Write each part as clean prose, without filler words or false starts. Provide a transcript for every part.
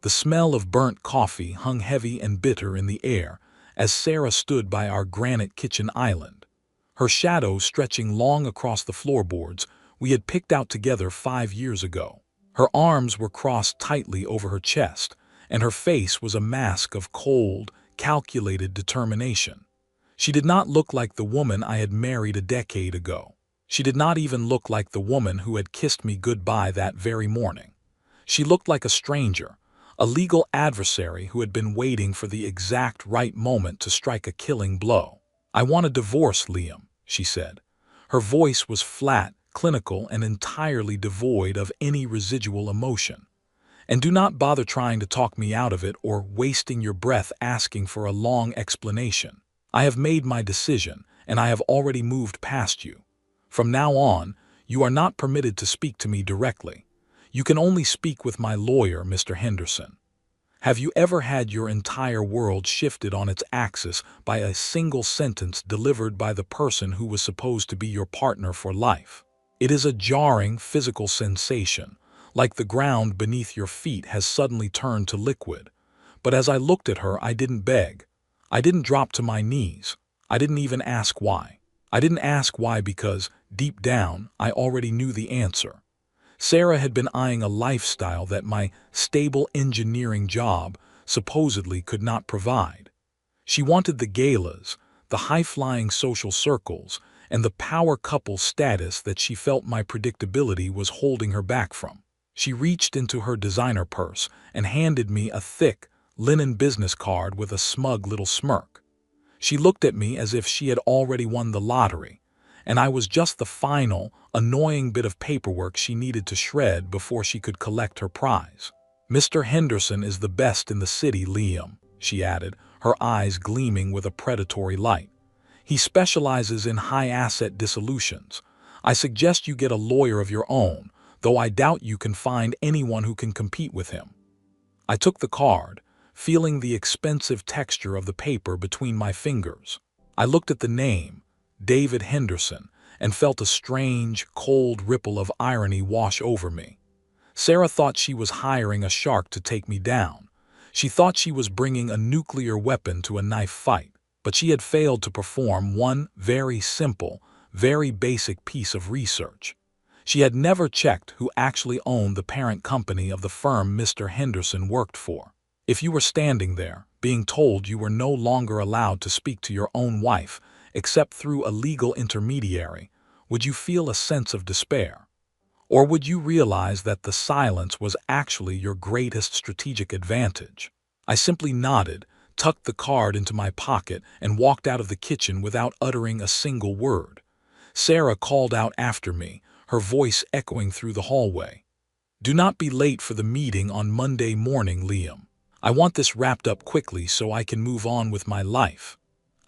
The smell of burnt coffee hung heavy and bitter in the air as Sarah stood by our granite kitchen island, her shadow stretching long across the floorboards we had picked out together 5 years ago. Her arms were crossed tightly over her chest, and her face was a mask of cold, calculated determination. She did not look like the woman I had married a decade ago. She did not even look like the woman who had kissed me goodbye that very morning. She looked like a stranger, a legal adversary who had been waiting for the exact right moment to strike a killing blow. "I want a divorce, Liam," she said. Her voice was flat, clinical, and entirely devoid of any residual emotion. "And do not bother trying to talk me out of it or wasting your breath asking for a long explanation. I have made my decision, and I have already moved past you. From now on, you are not permitted to speak to me directly. You can only speak with my lawyer, Mr. Henderson." Have you ever had your entire world shifted on its axis by a single sentence delivered by the person who was supposed to be your partner for life? It is a jarring physical sensation, like the ground beneath your feet has suddenly turned to liquid. But as I looked at her, I didn't beg. I didn't drop to my knees. I didn't even ask why. I didn't ask why because, deep down, I already knew the answer. Sarah had been eyeing a lifestyle that my stable engineering job supposedly could not provide. She wanted the galas, the high-flying social circles, and the power couple status that she felt my predictability was holding her back from. She reached into her designer purse and handed me a thick, linen business card with a smug little smirk. She looked at me as if she had already won the lottery, and I was just the final, annoying bit of paperwork she needed to shred before she could collect her prize. "Mr. Henderson is the best in the city, Liam," she added, her eyes gleaming with a predatory light. "He specializes in high-asset dissolutions. I suggest you get a lawyer of your own, though I doubt you can find anyone who can compete with him." I took the card, feeling the expensive texture of the paper between my fingers. I looked at the name, David Henderson, and felt a strange, cold ripple of irony wash over me. Sarah thought she was hiring a shark to take me down. She thought she was bringing a nuclear weapon to a knife fight, but she had failed to perform one very simple, very basic piece of research. She had never checked who actually owned the parent company of the firm Mr. Henderson worked for. If you were standing there, being told you were no longer allowed to speak to your own wife except through a legal intermediary, would you feel a sense of despair? Or would you realize that the silence was actually your greatest strategic advantage? I simply nodded, tucked the card into my pocket, and walked out of the kitchen without uttering a single word. Sarah called out after me, her voice echoing through the hallway. "Do not be late for the meeting on Monday morning, Liam. I want this wrapped up quickly so I can move on with my life."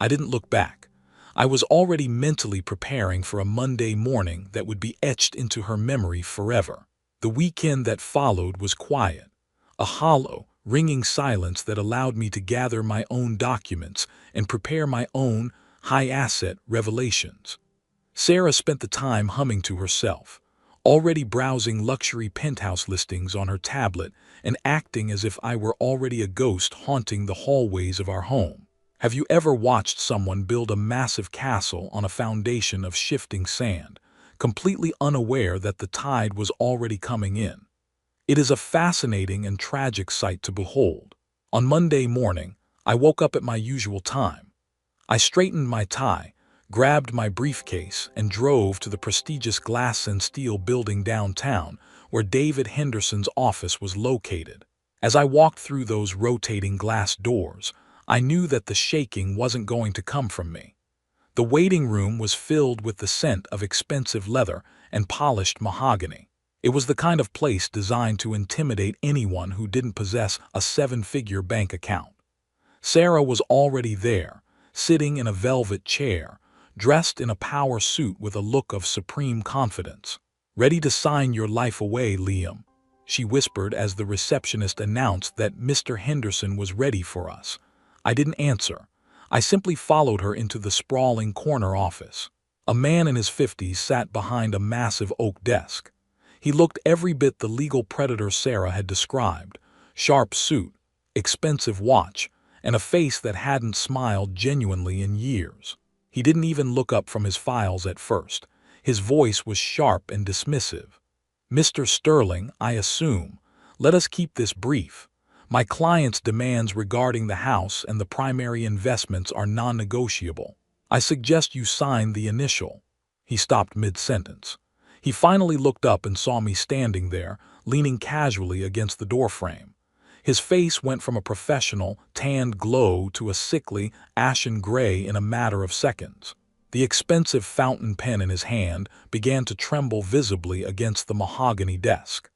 I didn't look back. I was already mentally preparing for a Monday morning that would be etched into her memory forever. The weekend that followed was quiet, a hollow, ringing silence that allowed me to gather my own documents and prepare my own high-asset revelations. Sarah spent the time humming to herself, already browsing luxury penthouse listings on her tablet and acting as if I were already a ghost haunting the hallways of our home. Have you ever watched someone build a massive castle on a foundation of shifting sand, completely unaware that the tide was already coming in? It is a fascinating and tragic sight to behold. On Monday morning, I woke up at my usual time. I straightened my tie, grabbed my briefcase, and drove to the prestigious Glass and Steel building downtown where David Henderson's office was located. As I walked through those rotating glass doors, I knew that the shaking wasn't going to come from me. The waiting room was filled with the scent of expensive leather and polished mahogany. It was the kind of place designed to intimidate anyone who didn't possess a seven-figure bank account. Sarah was already there, sitting in a velvet chair, dressed in a power suit with a look of supreme confidence. "Ready to sign your life away, Liam," she whispered as the receptionist announced that Mr. Henderson was ready for us. I didn't answer. I simply followed her into the sprawling corner office. A man in his 50s sat behind a massive oak desk. He looked every bit the legal predator Sarah had described, sharp suit, expensive watch, and a face that hadn't smiled genuinely in years. He didn't even look up from his files at first. His voice was sharp and dismissive. "Mr. Sterling, I assume. Let us keep this brief. My client's demands regarding the house and the primary investments are non-negotiable. I suggest you sign the initial." He stopped mid-sentence. He finally looked up and saw me standing there, leaning casually against the doorframe. His face went from a professional, tanned glow to a sickly, ashen gray in a matter of seconds. The expensive fountain pen in his hand began to tremble visibly against the mahogany desk.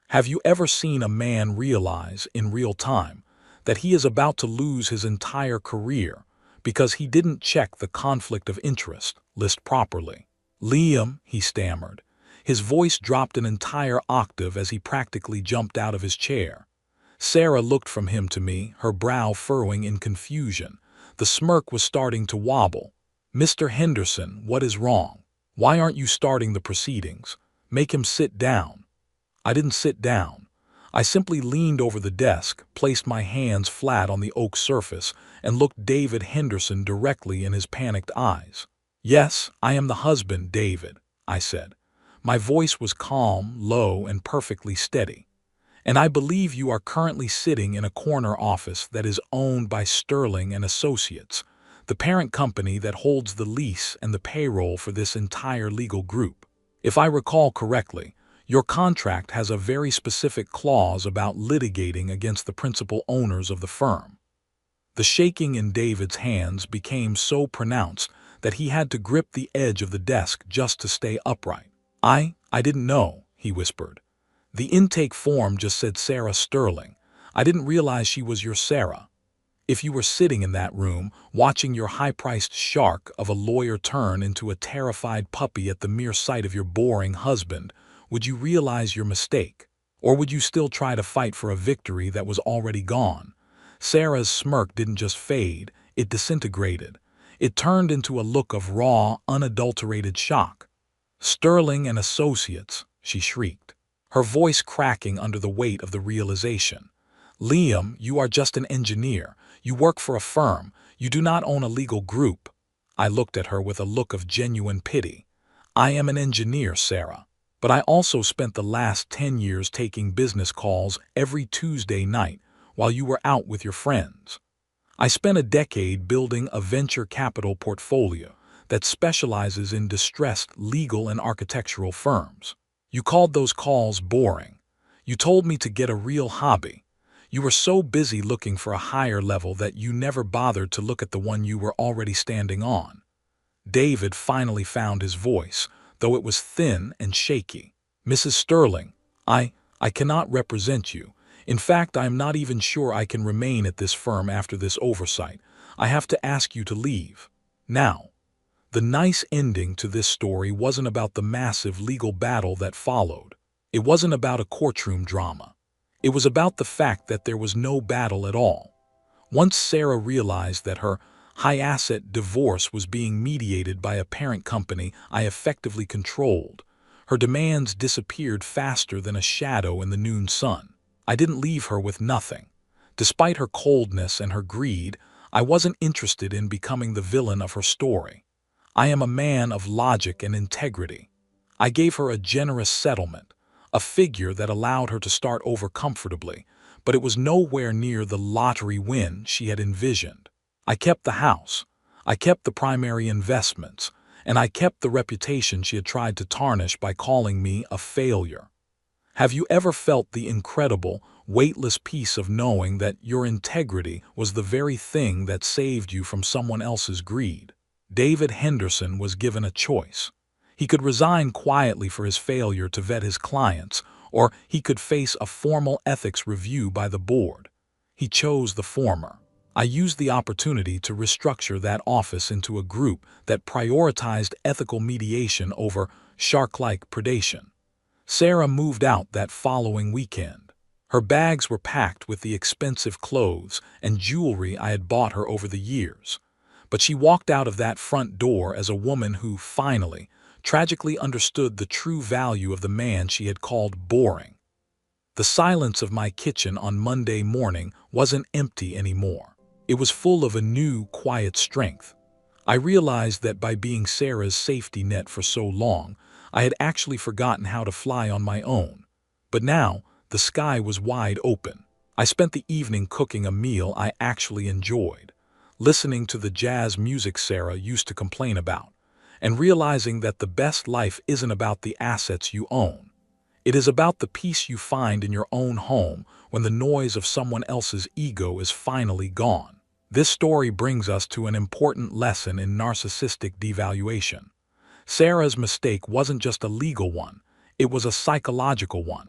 Have you ever seen a man realize, in real time, that he is about to lose his entire career because he didn't check the conflict of interest list properly? "Liam," he stammered. His voice dropped an entire octave as he practically jumped out of his chair. Sarah looked from him to me, her brow furrowing in confusion. The smirk was starting to wobble. "Mr. Henderson, what is wrong? Why aren't you starting the proceedings? Make him sit down." I didn't sit down. I simply leaned over the desk, placed my hands flat on the oak surface, and looked David Henderson directly in his panicked eyes. "Yes, I am the husband, David," I said. My voice was calm, low, and perfectly steady. "And I believe you are currently sitting in a corner office that is owned by Sterling and Associates, the parent company that holds the lease and the payroll for this entire legal group. If I recall correctly, your contract has a very specific clause about litigating against the principal owners of the firm." The shaking in David's hands became so pronounced that he had to grip the edge of the desk just to stay upright. I didn't know," he whispered. "The intake form just said Sarah Sterling. I didn't realize she was your Sarah. If you were sitting in that room, watching your high-priced shark of a lawyer turn into a terrified puppy at the mere sight of your boring husband, would you realize your mistake? Or would you still try to fight for a victory that was already gone?" Sarah's smirk didn't just fade, it disintegrated. It turned into a look of raw, unadulterated shock. "Sterling and Associates," she shrieked, her voice cracking under the weight of the realization. "Liam, you are just an engineer. You work for a firm. You do not own a legal group." I looked at her with a look of genuine pity. "I am an engineer, Sarah. But I also spent the last 10 years taking business calls every Tuesday night while you were out with your friends. I spent a decade building a venture capital portfolio that specializes in distressed legal and architectural firms. You called those calls boring. You told me to get a real hobby. You were so busy looking for a higher level that you never bothered to look at the one you were already standing on." David finally found his voice, though it was thin and shaky. "Mrs. Sterling, I cannot represent you. In fact, I am not even sure I can remain at this firm after this oversight. I have to ask you to leave. Now." The nice ending to this story wasn't about the massive legal battle that followed. It wasn't about a courtroom drama. It was about the fact that there was no battle at all. Once Sarah realized that her high-asset divorce was being mediated by a parent company I effectively controlled, her demands disappeared faster than a shadow in the noon sun. I didn't leave her with nothing. Despite her coldness and her greed, I wasn't interested in becoming the villain of her story. I am a man of logic and integrity. I gave her a generous settlement, a figure that allowed her to start over comfortably, but it was nowhere near the lottery win she had envisioned. I kept the house, I kept the primary investments, and I kept the reputation she had tried to tarnish by calling me a failure. Have you ever felt the incredible, weightless peace of knowing that your integrity was the very thing that saved you from someone else's greed? David Henderson was given a choice. He could resign quietly for his failure to vet his clients, or he could face a formal ethics review by the board. He chose the former. I used the opportunity to restructure that office into a group that prioritized ethical mediation over shark-like predation. Sarah moved out that following weekend. Her bags were packed with the expensive clothes and jewelry I had bought her over the years. But she walked out of that front door as a woman who finally, tragically understood the true value of the man she had called boring. The silence of my kitchen on Monday morning wasn't empty anymore. It was full of a new, quiet strength. I realized that by being Sarah's safety net for so long, I had actually forgotten how to fly on my own. But now, the sky was wide open. I spent the evening cooking a meal I actually enjoyed, listening to the jazz music Sarah used to complain about, and realizing that the best life isn't about the assets you own. It is about the peace you find in your own home when the noise of someone else's ego is finally gone. This story brings us to an important lesson in narcissistic devaluation. Sarah's mistake wasn't just a legal one, it was a psychological one.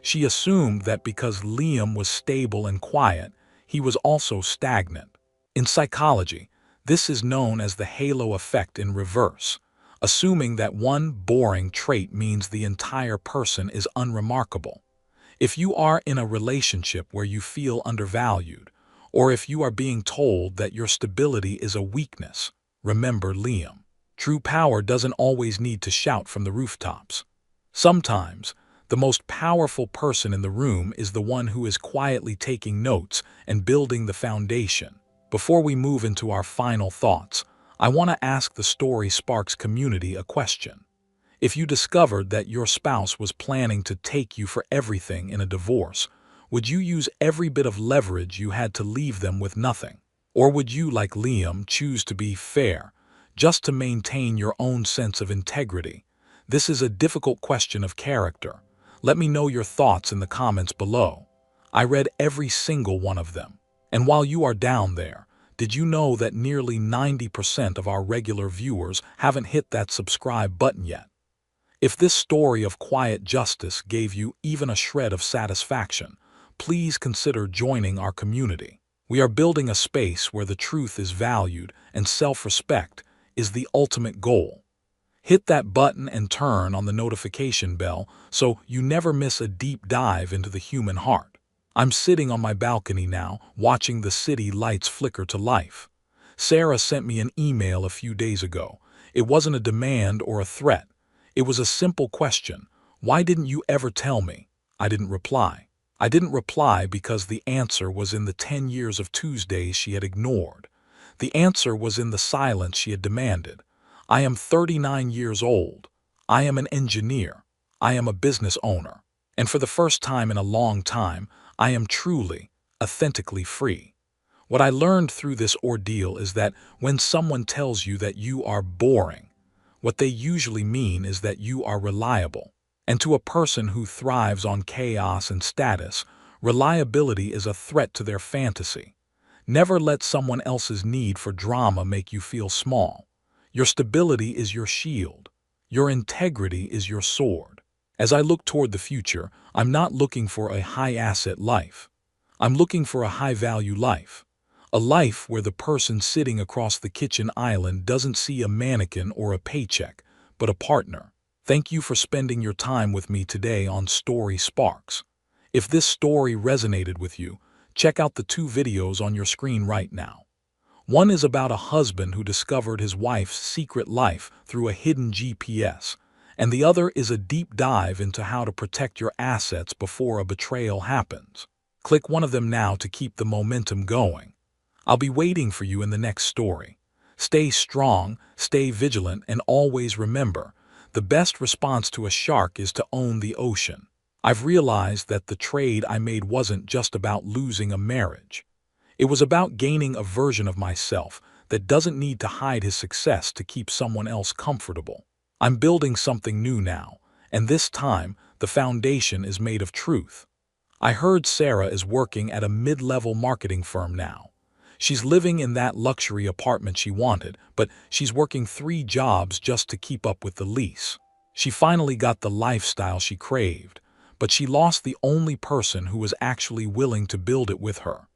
She assumed that because Liam was stable and quiet, he was also stagnant. In psychology, this is known as the halo effect in reverse, assuming that one boring trait means the entire person is unremarkable. If you are in a relationship where you feel undervalued, or if you are being told that your stability is a weakness, remember Liam. True power doesn't always need to shout from the rooftops. Sometimes, the most powerful person in the room is the one who is quietly taking notes and building the foundation. Before we move into our final thoughts, I want to ask the Story Sparks community a question. If you discovered that your spouse was planning to take you for everything in a divorce, would you use every bit of leverage you had to leave them with nothing? Or would you, like Liam, choose to be fair, just to maintain your own sense of integrity? This is a difficult question of character. Let me know your thoughts in the comments below. I read every single one of them. And while you are down there, did you know that nearly 90% of our regular viewers haven't hit that subscribe button yet? If this story of quiet justice gave you even a shred of satisfaction, please consider joining our community. We are building a space where the truth is valued and self-respect is the ultimate goal. Hit that button and turn on the notification bell so you never miss a deep dive into the human heart. I'm sitting on my balcony now, watching the city lights flicker to life. Sarah sent me an email a few days ago. It wasn't a demand or a threat. It was a simple question. Why didn't you ever tell me? I didn't reply. I didn't reply because the answer was in the 10 years of Tuesdays she had ignored. The answer was in the silence she had demanded. I am 39 years old. I am an engineer. I am a business owner. And for the first time in a long time, I am truly, authentically free. What I learned through this ordeal is that when someone tells you that you are boring, what they usually mean is that you are reliable. And to a person who thrives on chaos and status, reliability is a threat to their fantasy. Never let someone else's need for drama make you feel small. Your stability is your shield. Your integrity is your sword. As I look toward the future, I'm not looking for a high-asset life. I'm looking for a high-value life. A life where the person sitting across the kitchen island doesn't see a mannequin or a paycheck, but a partner. Thank you for spending your time with me today on Story Sparks. If this story resonated with you, check out the 2 videos on your screen right now. One is about a husband who discovered his wife's secret life through a hidden GPS, and the other is a deep dive into how to protect your assets before a betrayal happens. Click one of them now to keep the momentum going. I'll be waiting for you in the next story. Stay strong, stay vigilant, and always remember, the best response to a shark is to own the ocean. I've realized that the trade I made wasn't just about losing a marriage. It was about gaining a version of myself that doesn't need to hide his success to keep someone else comfortable. I'm building something new now, and this time, the foundation is made of truth. I heard Sarah is working at a mid-level marketing firm now. She's living in that luxury apartment she wanted, but she's working 3 jobs just to keep up with the lease. She finally got the lifestyle she craved, but she lost the only person who was actually willing to build it with her.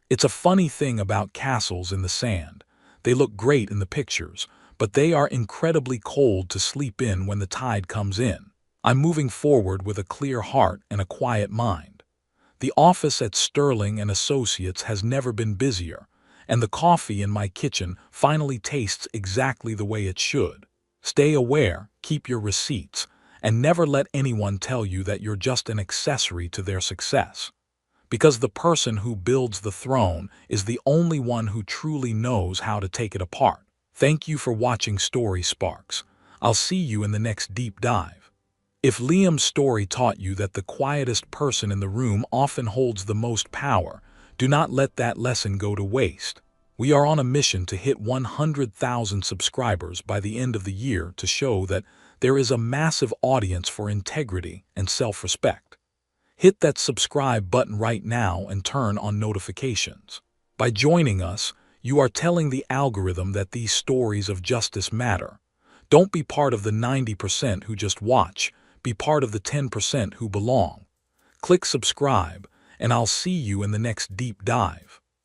It's a funny thing about castles in the sand. They look great in the pictures, but they are incredibly cold to sleep in when the tide comes in. I'm moving forward with a clear heart and a quiet mind. The office at Sterling and Associates has never been busier, and the coffee in my kitchen finally tastes exactly the way it should. Stay aware, keep your receipts, And never let anyone tell you that you're just an accessory to their success. Because the person who builds the throne is the only one who truly knows how to take it apart. Thank you for watching Story Sparks. I'll see you in the next deep dive. If Liam's story taught you that the quietest person in the room often holds the most power, do not let that lesson go to waste. We are on a mission to hit 100,000 subscribers by the end of the year to show that there is a massive audience for integrity and self-respect. Hit that subscribe button right now and turn on notifications. By joining us, you are telling the algorithm that these stories of justice matter. Don't be part of the 90% who just watch. Be part of the 10% who belong. Click subscribe, and I'll see you in the next deep dive.